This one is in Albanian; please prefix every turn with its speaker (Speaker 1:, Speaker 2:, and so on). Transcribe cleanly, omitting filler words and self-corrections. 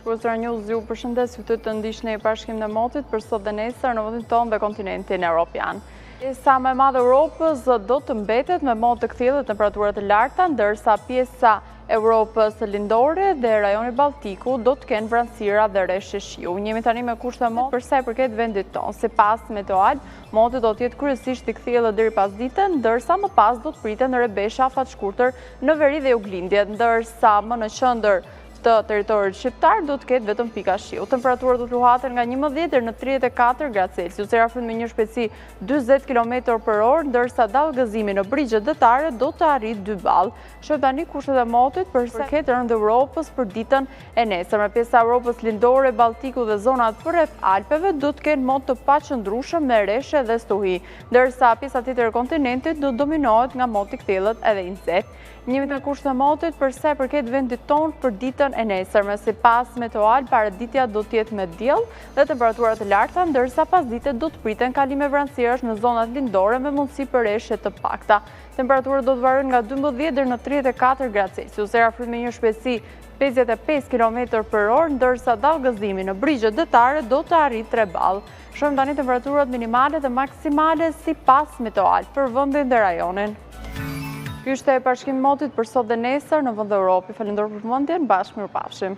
Speaker 1: Shkuesra News ju përshëndes ju të ndiqni Parashkim në motit për sot dhe nesër në vendin tonë dhe kontinentin evropian. Pjesa më e madhe e Europës do të mbetet me mod të kthjellët temperaturat e larta, ndërsa pjesa Europës lindore dhe rajoni Balltiku do të kenë vranësira dhe rreshje shiu. Jemi tani me kushte motit për sa i përket vendit tonë. Sipas Meteoal, moti do të jetë kryesisht i kthjellët deri pas ditën, ndërsa më pas do të priten rebesha afat shkurtër në veri dhe juglindje, ndërsa më në qendër të teritorit shqiptar do të ketë vetëm pika shiu. Temperaturat do të luhaten nga 11 deri në 34 gradë Celsius. Rafën me një shpejtësi 40 km/orë, ndërsa dallgëzimi në brigjet detare do të arrijë 2 ball. Shoh tani kushtet e motit për sa i përket rënd Europës për ditën e nesër. Me pjesa Europës lindore, Balltiku dhe zonat përreth Alpeve do të kenë mod të paqëndrueshëm me rreshe dhe stuhi, ndërsa pjesa tjetër e kontinentit do dominohet nga moti i kthjellët edhe i nxehtë. Jemi me kushtet e motit për sa i përket vendit tonë për ditën e nesërme. Sipas Meteoal, paraditja do të jetë me diell dhe temperaturat e larta, ndërsa pasdite do të priten kalime vranësirash në zonat lindore me mundësi për rreshe të pakta. Temperaturat do të varojnë nga 12 deri në 34 gradë Celsius. Era fryt me një shpejtësi 55 km/orë, ndërsa dallgëzimi në brigjet detare do të arrijë 3 ball. Shohim tani temperaturat minimale dhe maksimale sipas Meteoal për vendin dhe rajonin. Ky ishte Parashkimi i motit për sot dhe nesër në vend Evropë. Falenderoj për vëmendjen, bashkë mirupafshim.